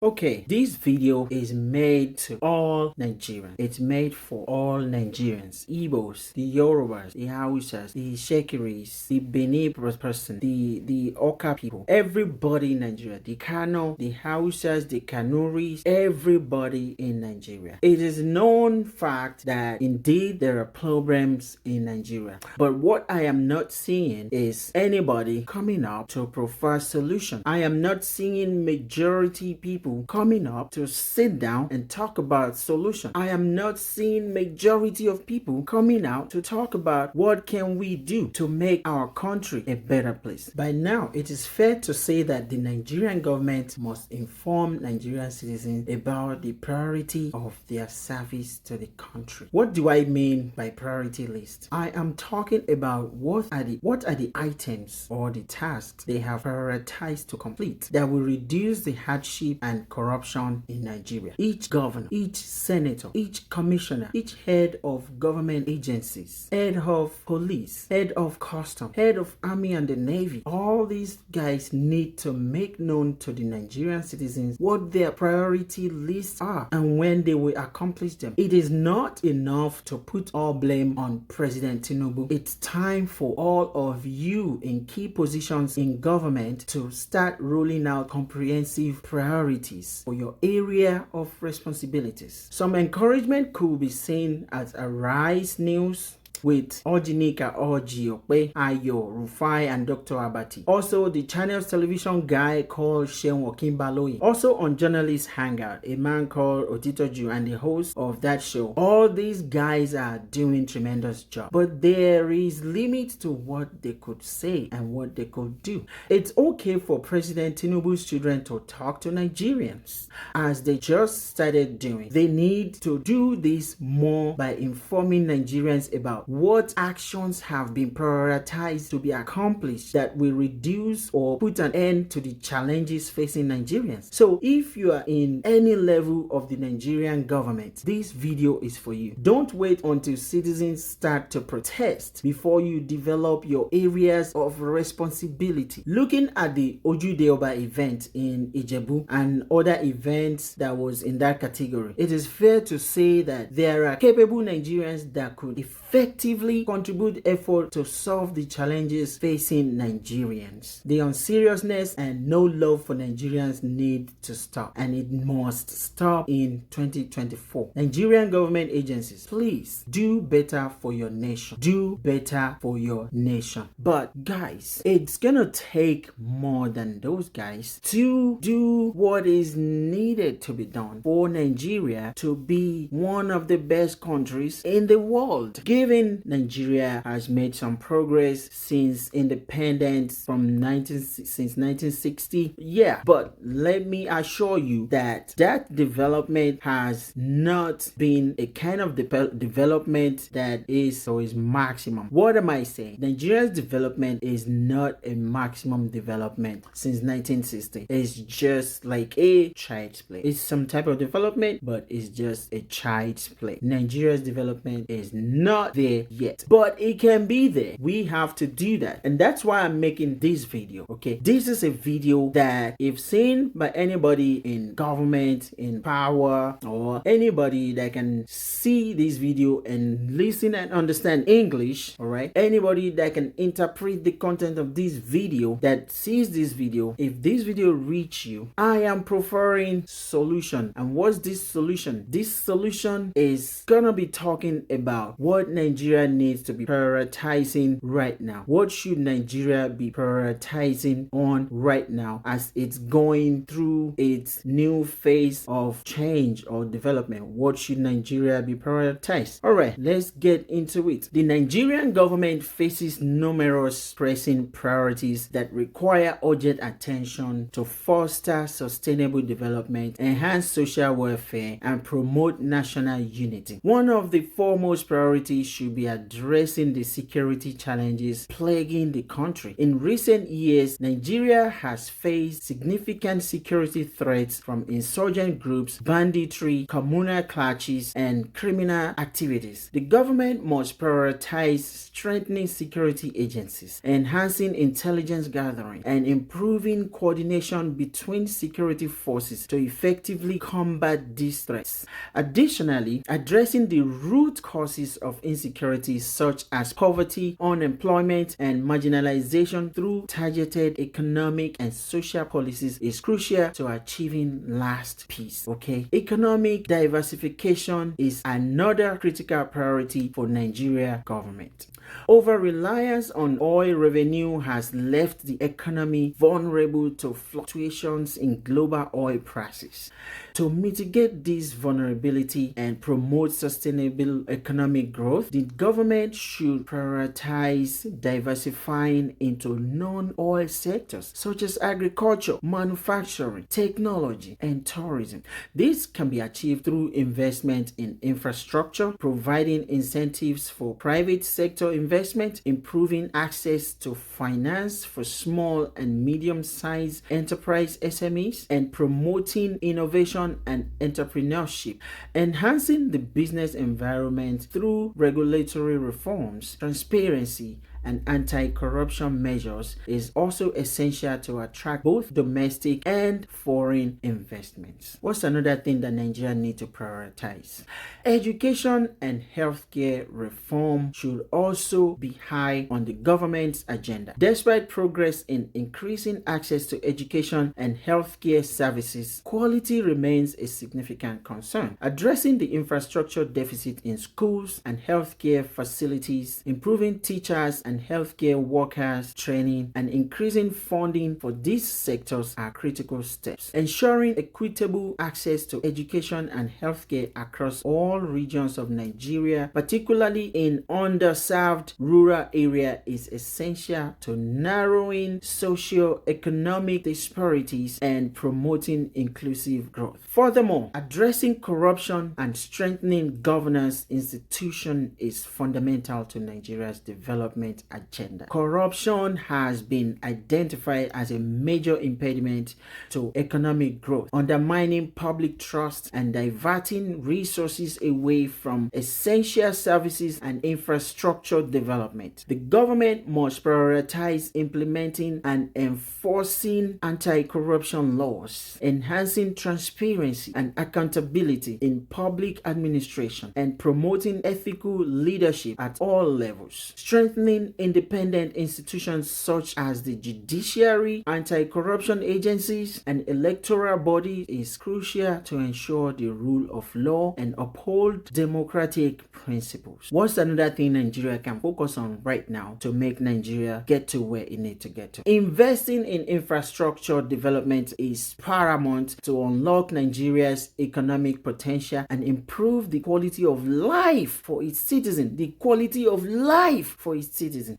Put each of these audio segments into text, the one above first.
Okay, this video is made to all Nigerians. It's made for all Nigerians. Igbos, the Yorubas, the Hausas, the Shekiris, the Benin person, the Oka people, everybody in Nigeria, the Kano, the Hausas, the Kanuris, everybody in Nigeria. It is known fact that indeed there are problems in Nigeria. But what I am not seeing is anybody coming up to prefer solution. I am not seeing majority people coming up to sit down and talk about solution. I am not seeing majority of people coming out to talk about what can we do to make our country a better place. By now, it is fair to say that the Nigerian government must inform Nigerian citizens about the priority of their service to the country. What do I mean by priority list? I am talking about what are the items or the tasks they have prioritized to complete that will reduce the hardship and corruption in Nigeria. Each governor, each senator, each commissioner, each head of government agencies, head of police, head of custom, head of army and the navy, all these guys need to make known to the Nigerian citizens what their priority lists are and when they will accomplish them. It is not enough to put all blame on President Tinubu. It's time for all of you in key positions in government to start rolling out comprehensive priorities for your area of responsibilities. Some encouragement could be seen as a Rise News with Ojinika Ojiokpe, Ayo, Rufai, and Dr. Abati. Also, the channel's television guy called Sheun Okinbaloyi. Also on Journalist Hangout, a man called Otitoju and the host of that show. All these guys are doing tremendous job. But there is limit to what they could say and what they could do. It's okay for President Tinubu's children to talk to Nigerians, as they just started doing. They need to do this more by informing Nigerians about what actions have been prioritized to be accomplished that will reduce or put an end to the challenges facing Nigerians. So if you are in any level of the Nigerian government, this video is for you. Don't wait until citizens start to protest before you develop your areas of responsibility. Looking at the Ojude-Oba event in Ijebu and other events that was in that category, it is fair to say that there are capable Nigerians that could effectively contribute effort to solve the challenges facing Nigerians. The unseriousness and no love for Nigerians need to stop, and it must stop in 2024. Nigerian government agencies, please do better for your nation. Do better for your nation. But guys, it's gonna take more than those guys to do what is needed to be done for Nigeria to be one of the best countries in the world. Given Nigeria has made some progress since independence since 1960. Yeah, but let me assure you that development has not been a kind of development that is maximum. What am I saying? Nigeria's development is not a maximum development since 1960. It's just like a child's play. It's some type of development, but it's just a child's play. Nigeria's development is not there yet, but it can be there. We have to do that, and that's why I'm making this video. Okay, this is a video that if seen by anybody in government, in power, or anybody that can see this video and listen and understand English, all right, anybody that can interpret the content of this video, that sees this video, if this video reach you, I am preferring solution. And what's this solution? This solution is gonna be talking about what Nigeria needs to be prioritizing right now. What should Nigeria be prioritizing on right now as it's going through its new phase of change or development? What should Nigeria be prioritized? All right, let's get into it. The Nigerian government faces numerous pressing priorities that require urgent attention to foster sustainable development, enhance social welfare, and promote national unity. One of the foremost priorities should should be addressing the security challenges plaguing the country. In recent years, Nigeria has faced significant security threats from insurgent groups, banditry, communal clashes, and criminal activities. The government must prioritize strengthening security agencies, enhancing intelligence gathering, and improving coordination between security forces to effectively combat these threats. Additionally, addressing the root causes of insecurity such as poverty, unemployment, and marginalization through targeted economic and social policies is crucial to achieving lasting peace. Economic diversification is another critical priority for Nigeria government. Over-reliance on oil revenue has left the economy vulnerable to fluctuations in global oil prices. To mitigate this vulnerability and promote sustainable economic growth, the government should prioritize diversifying into non-oil sectors such as agriculture, manufacturing, technology, and tourism. This can be achieved through investment in infrastructure, providing incentives for private sector investment, improving access to finance for small and medium-sized enterprise SMEs, and promoting innovation and entrepreneurship, enhancing the business environment through regulatory reforms, transparency, and anti-corruption measures is also essential to attract both domestic and foreign investments. What's another thing that Nigeria needs to prioritize? Education and healthcare reform should also be high on the government's agenda. Despite progress in increasing access to education and healthcare services, quality remains a significant concern. Addressing the infrastructure deficit in schools and healthcare facilities, improving teachers and healthcare workers' training, and increasing funding for these sectors are critical steps. Ensuring equitable access to education and healthcare across all regions of Nigeria, particularly in underserved rural areas, is essential to narrowing socio-economic disparities and promoting inclusive growth. Furthermore, addressing corruption and strengthening governance institutions is fundamental to Nigeria's development agenda. Corruption has been identified as a major impediment to economic growth, undermining public trust and diverting resources away from essential services and infrastructure development. The government must prioritize implementing and enforcing anti-corruption laws, enhancing transparency and accountability in public administration, and promoting ethical leadership at all levels. Strengthening independent institutions such as the judiciary, anti-corruption agencies, and electoral bodies is crucial to ensure the rule of law and uphold democratic principles. What's another thing Nigeria can focus on right now to make Nigeria get to where it needs to get to? Investing in infrastructure development is paramount to unlock Nigeria's economic potential and improve the quality of life for its citizens.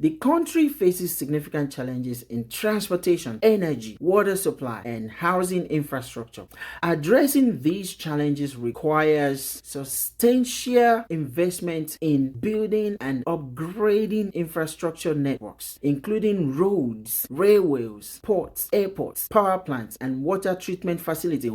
The country faces significant challenges in transportation, energy, water supply, and housing infrastructure. Addressing these challenges requires substantial investment in building and upgrading infrastructure networks, including roads, railways, ports, airports, power plants, and water treatment facilities.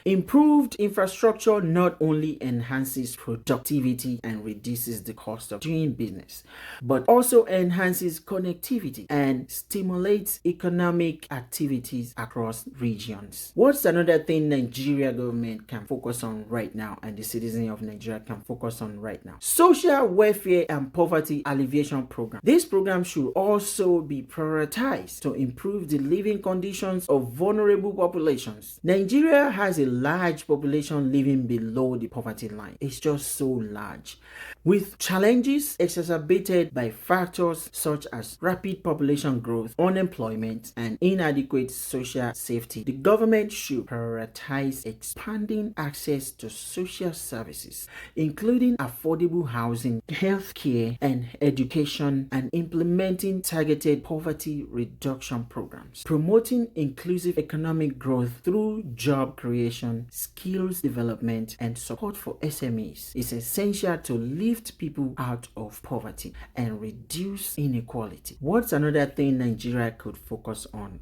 Improved infrastructure not only enhances productivity and reduces the cost of doing business, but also enhances connectivity and stimulates economic activities across regions. What's another thing Nigeria government can focus on right now and the citizens of Nigeria can focus on right now? Social welfare and poverty alleviation program. This program should also be prioritized to improve the living conditions of vulnerable populations. Nigeria has a large population living below the poverty line. It's just so large, with challenges is exacerbated by factors such as rapid population growth, unemployment, and inadequate social safety. The government should prioritize expanding access to social services, including affordable housing, health care, and education, and implementing targeted poverty reduction programs. Promoting inclusive economic growth through job creation, skills development, and support for SMEs is essential to lift people out of poverty and reduce inequality. What's another thing Nigeria could focus on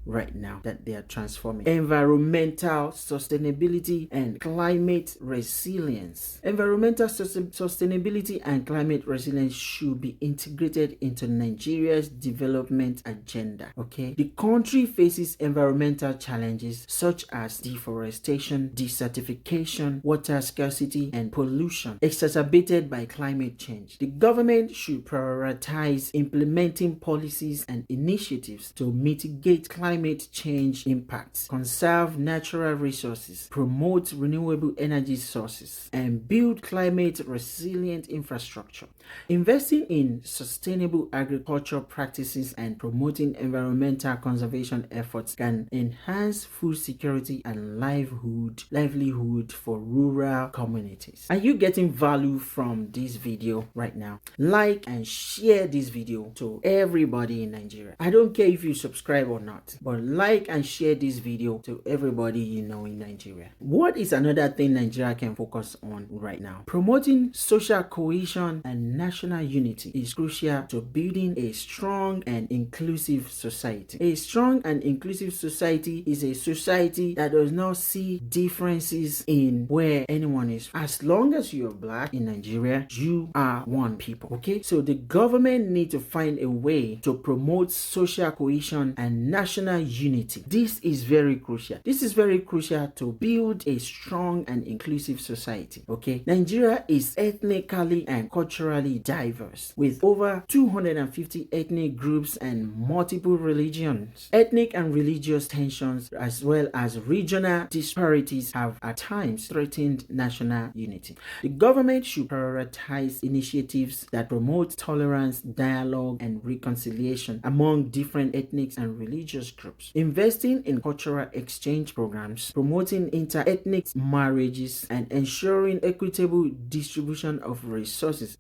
right now that they are transforming? Environmental sustainability and climate resilience. Environmental sustainability and climate resilience should be integrated into Nigeria's development agenda. Okay, the country faces environmental challenges such as deforestation, desertification, water scarcity, and pollution exacerbated by climate change. The government should prioritize implementing policies and initiatives to mitigate climate change impacts, conserve natural resources, promote renewable energy sources, and build climate resilient infrastructure. Investing in sustainable agricultural practices and promoting environmental conservation efforts can enhance food security and livelihood for rural communities. Are you getting value from this video right now? Like and share this video to everybody in Nigeria. I don't care if you subscribe or not, but like and share this video to everybody you know in Nigeria. What is another thing Nigeria can focus on right now? Promoting social cohesion and national unity is crucial to building a strong and inclusive society. A strong and inclusive society is a society that does not see differences in where anyone is. As long as you're black in Nigeria, you are one people. Okay, so the government needs to find a way to promote social cohesion and national unity. This is very crucial. This is very crucial to build a strong and inclusive society. Okay, Nigeria is ethnically and culturally diverse with over 250 ethnic groups and multiple religions. Ethnic and religious tensions as well as regional disparities have at times threatened national unity. The government should prioritize initiatives that promote tolerance, dialogue, and reconciliation among different ethnic and religious groups. Investing in cultural exchange programs, promoting inter-ethnic marriages, and ensuring equitable distribution of resources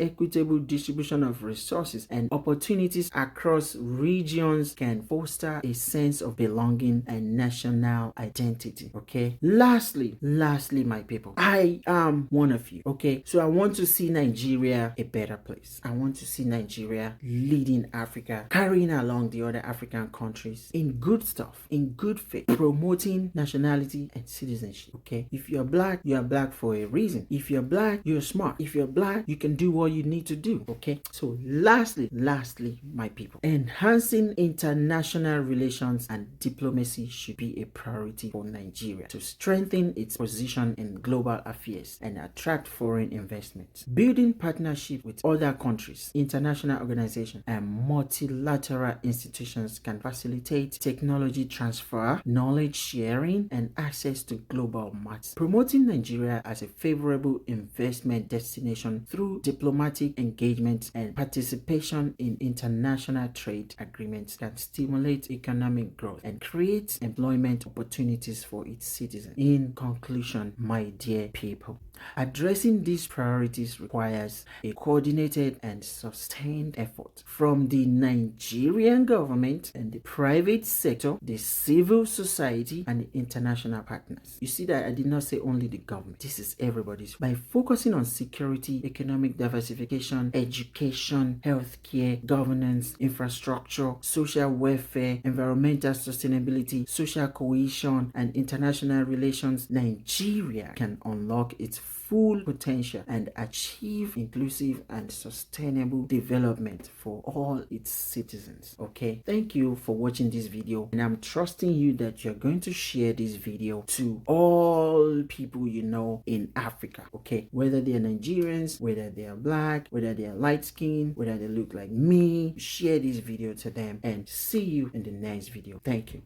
and opportunities across regions can foster a sense of belonging and national identity. Okay, lastly my people, I am one of you. Okay, so I want to see Nigeria a better place. I want to see Nigeria leading Africa, carrying along the other African countries in good stuff, in good faith, promoting nationality and citizenship. Okay, if you're black, you are black for a reason. If you're black, you're smart. If you're black, you can do what you need to do. Okay, so lastly my people, enhancing international relations and diplomacy should be a priority for Nigeria to strengthen its position in global affairs and attract foreign investments. Building partnership with other countries, international organizations, and multilateral institutions can facilitate technology transfer, knowledge sharing, and access to global markets. Promoting Nigeria as a favorable investment destination through diplomatic engagement and participation in international trade agreements can stimulate economic growth and create employment opportunities for its citizens. In conclusion, my dear people, addressing these priorities requires a coordinated and sustained effort from the Nigerian government and the private sector, the civil society, and the international partners. You see that I did not say only the government. This is everybody's. By focusing on security, economic diversification, education, healthcare, governance, infrastructure, social welfare, environmental sustainability, social cohesion, and international relations, Nigeria can unlock its full potential and achieve inclusive and sustainable development for all its citizens. Okay, thank you for watching this video, and I'm trusting you that you're going to share this video to all people you know in Africa. Okay, whether they are Nigerians, whether they are black, whether they are light skinned, whether they look like me, share this video to them, and see you in the next video. Thank you.